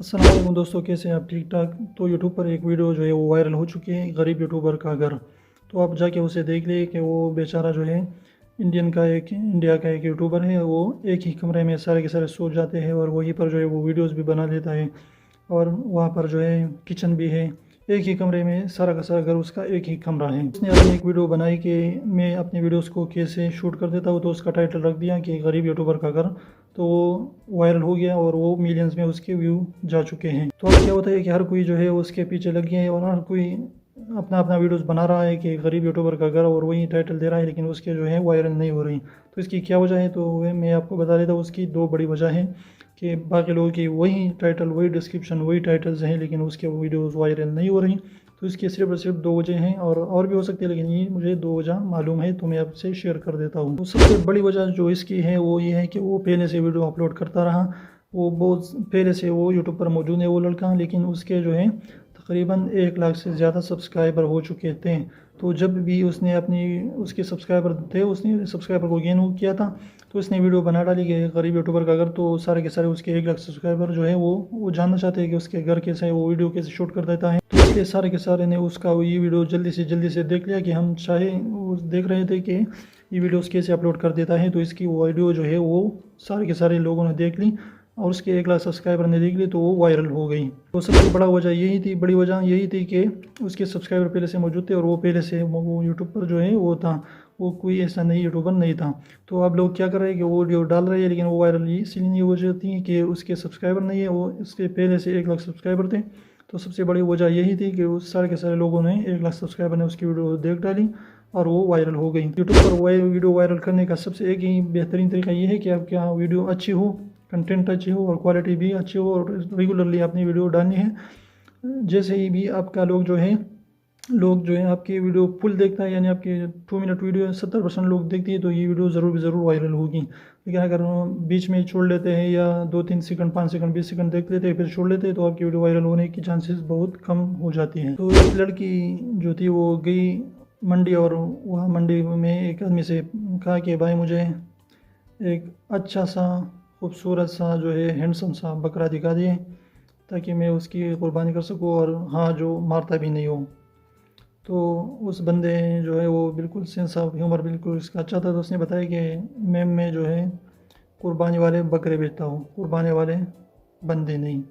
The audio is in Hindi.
अस्सलाम वालेकुम दोस्तों, कैसे हैं आप? ठीक ठाक। तो यूट्यूब पर एक वीडियो जो है वो वायरल हो चुकी है, गरीब यूट्यूबर का घर। तो आप जाके उसे देख लिए कि वो बेचारा जो है इंडिया का एक यूट्यूबर है। वो एक ही कमरे में सारे के सारे सो जाते हैं और वहीं पर जो है वो वीडियोस भी बना लेता है। और वहाँ पर जो है किचन भी है। एक ही कमरे में सारा का सारा घर उसका एक ही कमरा है। उसने अपनी एक वीडियो बनाई कि मैं अपनी वीडियोस को कैसे शूट कर देता हूँ, तो उसका टाइटल रख दिया कि गरीब यूट्यूबर का घर। तो वो वायरल हो गया और वो मिलियंस में उसके व्यू जा चुके हैं। तो अब क्या होता है कि हर कोई जो है उसके पीछे लग गया है और हर कोई अपना अपना वीडियोस बना रहा है कि गरीब यूट्यूबर का घर, और वही टाइटल दे रहा है, लेकिन उसके जो है वायरल नहीं हो रही। तो इसकी क्या वजह है, तो वह मैं आपको बता देता हूँ। उसकी दो बड़ी वजह है कि बाकी लोगों की वही टाइटल, वही डिस्क्रिप्शन, वही टाइटल्स हैं, लेकिन उसके वीडियोस वायरल नहीं हो रही। तो इसकी सिर्फ और सिर्फ दो वजह हैं, और भी हो सकती है, लेकिन ये मुझे दो वजह मालूम है तो मैं आपसे शेयर कर देता हूँ। तो सबसे बड़ी वजह जो इसकी है वो ये है कि वो पहले से वीडियो अपलोड करता रहा। वो बहुत पहले से वो यूट्यूब पर मौजूद है वो लड़का, लेकिन उसके जो है तकरीबन 1 लाख से ज़्यादा सब्सक्राइबर हो चुके थे। तो जब भी उसने उसके सब्सक्राइबर थे, उसने सब्सक्राइबर को गेन किया था, तो उसने वीडियो बना डाली कि गरीब यूट्यूबर का घर। तो सारे के सारे उसके 1 लाख सब्सक्राइबर जो है वो जानना चाहते हैं कि उसके घर कैसे है, वो वीडियो कैसे शूट कर देता है। तो इसलिए सारे के सारे ने उसका ये वीडियो जल्दी से देख लिया कि हम चाहे वो देख रहे थे कि ये वीडियोस कैसे अपलोड कर देता है। तो इसकी वो वीडियो जो है वो सारे के सारे लोगों ने देख ली और उसके 1 लाख सब्सक्राइबर ने देख ली, तो वो वायरल हो गई। तो सबसे बड़ी वजह यही थी कि उसके सब्सक्राइबर पहले से मौजूद थे और वो पहले से वो यूट्यूब पर जो है वो था। वो कोई ऐसा नहीं यूट्यूबर नहीं था। तो अब लोग क्या कर रहे हैं कि वो वीडियो डाल रहे हैं, लेकिन वो वायरल इसलिए नहीं हो जाती है कि उसके सब्सक्राइबर नहीं है, वो इसके पहले से 1 लाख सब्सक्राइबर थे। तो सबसे बड़ी वजह यही थी कि उस सारे के सारे लोगों ने 1 लाख सब्सक्राइबर ने उसकी वीडियो देख डाली और वो वायरल हो गई। यूट्यूब पर वो वीडियो वायरल करने का सबसे एक ही बेहतरीन तरीका ये है कि आपकी वीडियो अच्छी हो, कंटेंट अच्छी हो और क्वालिटी भी अच्छी हो, और रेगुलरली अपनी वीडियो डालनी है। जैसे ही भी आपका लोग जो है आपकी वीडियो फुल देखता है, यानी आपकी 2 मिनट वीडियो 70% लोग देखती है, तो ये वीडियो ज़रूर वायरल होगी। लेकिन अगर बीच में छोड़ लेते हैं या 2-3 सेकंड, 5 सेकंड, 20 सेकंड देख लेते हैं फिर छोड़ लेते हैं, तो आपकी वीडियो वायरल होने की चांसेस बहुत कम हो जाती हैं। तो एक लड़की जो थी वो गई मंडी, और वहाँ मंडी में एक आदमी से कहा कि भाई मुझे एक अच्छा सा खूबसूरत सा जो है हैंडसम सा बकरा दिखा दिए, ताकि मैं उसकी कुर्बानी कर सकूं, और हाँ, जो मारता भी नहीं हो। तो उस बंदे जो है वो बिल्कुल सेंस ऑफ ह्यूमर बिल्कुल इसका अच्छा था। तो उसने बताया कि मैम मैं जो है कुर्बानी वाले बकरे बेचता हूँ, कुर्बानी वाले बंदे नहीं।